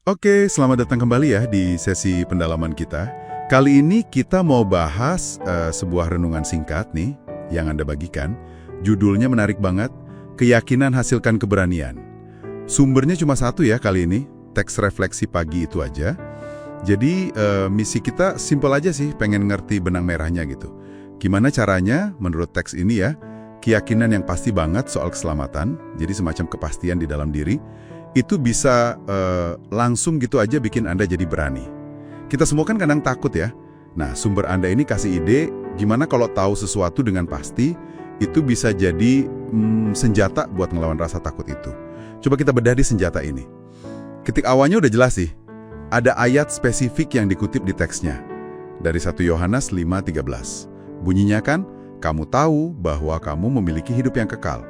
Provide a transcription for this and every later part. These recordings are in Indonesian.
Oke, selamat datang kembali ya di sesi pendalaman kita. Kali ini kita mau bahas sebuah renungan singkat nih yang Anda bagikan. Judulnya menarik banget, Keyakinan Hasilkan Keberanian. Sumbernya cuma satu ya kali ini, teks refleksi pagi itu aja. Jadi misi kita simpel aja sih, pengen ngerti benang merahnya gitu. Gimana caranya menurut teks ini ya, keyakinan yang pasti banget soal keselamatan, jadi semacam kepastian di dalam diri, itu bisa langsung gitu aja bikin Anda jadi berani. Kita semua kan kadang takut ya. Nah, sumber Anda ini kasih ide gimana kalau tahu sesuatu dengan pasti, itu bisa jadi senjata buat ngelawan rasa takut itu. Coba kita bedah di senjata ini. Ketik awalnya udah jelas sih. Ada ayat spesifik yang dikutip di teksnya. Dari 1 Yohanes 5:13. Bunyinya kan, kamu tahu bahwa kamu memiliki hidup yang kekal.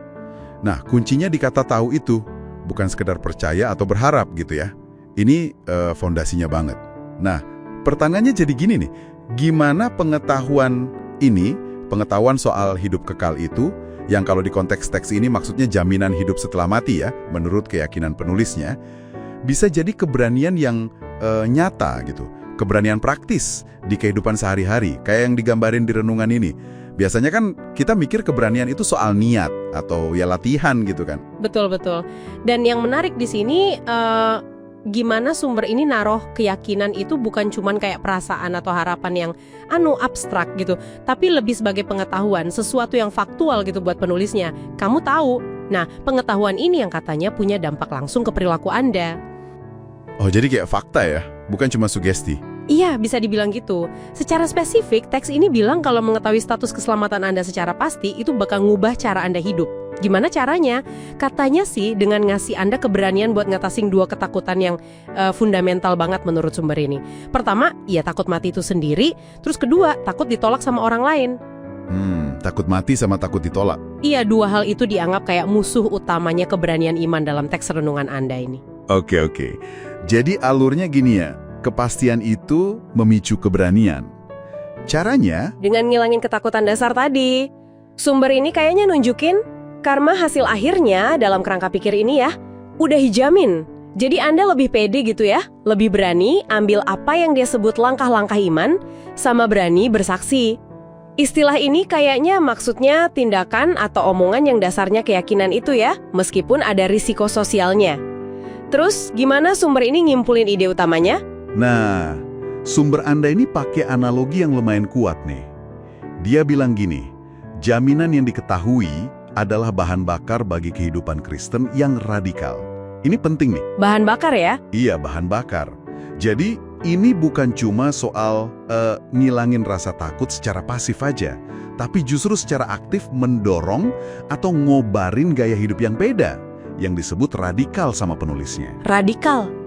Nah, kuncinya di kata tahu itu. Bukan sekedar percaya atau berharap gitu ya. Ini fondasinya banget. Nah, pertanyaannya jadi gini nih. Gimana pengetahuan ini, pengetahuan soal hidup kekal itu, yang kalau di konteks teks ini maksudnya jaminan hidup setelah mati ya, menurut keyakinan penulisnya, bisa jadi keberanian yang nyata gitu. Keberanian praktis di kehidupan sehari-hari, kayak yang digambarin di renungan ini. Biasanya kan kita mikir keberanian itu soal niat atau ya latihan gitu kan. Betul. Dan yang menarik di sini, gimana sumber ini naruh keyakinan itu bukan cuman kayak perasaan atau harapan yang abstrak gitu, tapi lebih sebagai pengetahuan, sesuatu yang faktual gitu buat penulisnya. Kamu tahu. Nah, pengetahuan ini yang katanya punya dampak langsung ke perilaku Anda. Oh, jadi kayak fakta ya, bukan cuma sugesti. Iya, bisa dibilang gitu. Secara spesifik, teks ini bilang kalau mengetahui status keselamatan Anda secara pasti, itu bakal ngubah cara Anda hidup. Gimana caranya? Katanya sih dengan ngasih Anda keberanian buat ngatasin dua ketakutan yang fundamental banget menurut sumber ini. Pertama, ya takut mati itu sendiri. Terus kedua, takut ditolak sama orang lain. Takut mati sama takut ditolak. Iya, dua hal itu dianggap kayak musuh utamanya keberanian iman dalam teks renungan Anda ini. Oke. Jadi alurnya gini ya. Kepastian itu memicu keberanian. Caranya? Dengan ngilangin ketakutan dasar tadi. Sumber ini kayaknya nunjukin karma hasil akhirnya dalam kerangka pikir ini ya, udah dijamin. Jadi Anda lebih pede gitu ya, lebih berani ambil apa yang dia sebut langkah-langkah iman, sama berani bersaksi. Istilah ini kayaknya maksudnya tindakan atau omongan yang dasarnya keyakinan itu ya, meskipun ada risiko sosialnya. Terus gimana sumber ini ngimpulin ide utamanya? Nah, sumber Anda ini pakai analogi yang lumayan kuat nih. Dia bilang gini, jaminan yang diketahui adalah bahan bakar bagi kehidupan Kristen yang radikal. Ini penting nih. Bahan bakar ya? Iya, bahan bakar. Jadi, ini bukan cuma soal ngilangin rasa takut secara pasif aja, tapi justru secara aktif mendorong atau ngobarin gaya hidup yang beda, yang disebut radikal sama penulisnya. Radikal?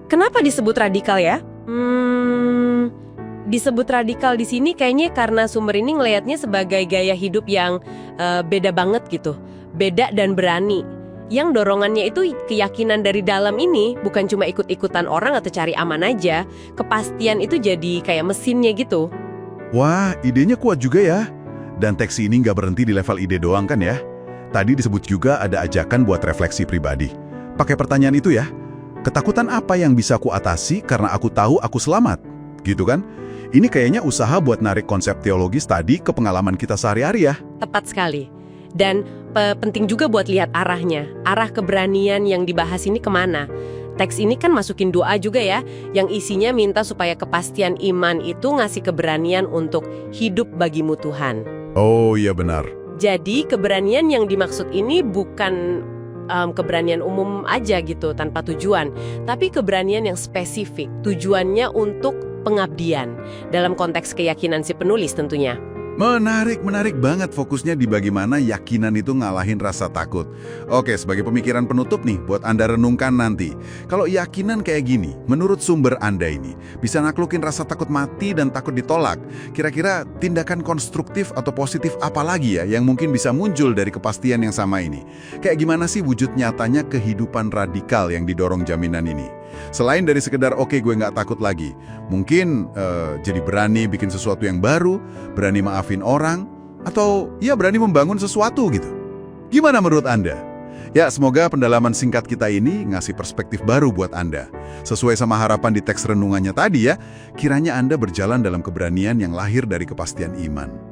Kenapa disebut radikal ya? Disebut radikal di sini kayaknya karena sumber ini ngelihatnya sebagai gaya hidup yang beda banget gitu. Beda dan berani. Yang dorongannya itu keyakinan dari dalam ini bukan cuma ikut-ikutan orang atau cari aman aja. Kepastian itu jadi kayak mesinnya gitu. Wah, idenya kuat juga ya. Dan teks ini nggak berhenti di level ide doang kan ya. Tadi disebut juga ada ajakan buat refleksi pribadi. Pakai pertanyaan itu ya. Ketakutan apa yang bisa aku atasi karena aku tahu aku selamat? Gitu kan? Ini kayaknya usaha buat narik konsep teologis tadi ke pengalaman kita sehari-hari ya. Tepat sekali. Dan penting juga buat lihat arahnya. Arah keberanian yang dibahas ini kemana? Teks ini kan masukin doa juga ya, yang isinya minta supaya kepastian iman itu ngasih keberanian untuk hidup bagimu Tuhan. Oh iya benar. Jadi keberanian yang dimaksud ini bukan keberanian umum aja gitu tanpa tujuan, tapi keberanian yang spesifik, tujuannya untuk pengabdian dalam konteks keyakinan si penulis tentunya. Menarik banget fokusnya di bagaimana yakinan itu ngalahin rasa takut. Oke, sebagai pemikiran penutup nih buat Anda renungkan nanti. Kalau yakinan kayak gini, menurut sumber Anda ini, bisa naklukin rasa takut mati dan takut ditolak. Kira-kira tindakan konstruktif atau positif apa lagi ya yang mungkin bisa muncul dari kepastian yang sama ini? Kayak gimana sih wujud nyatanya kehidupan radikal yang didorong jaminan ini? Selain dari sekedar oke gue nggak takut lagi, mungkin jadi berani bikin sesuatu yang baru, berani maafin orang, atau ya berani membangun sesuatu gitu. Gimana menurut Anda? Ya, semoga pendalaman singkat kita ini ngasih perspektif baru buat Anda. Sesuai sama harapan di teks renungannya tadi ya, kiranya Anda berjalan dalam keberanian yang lahir dari kepastian iman.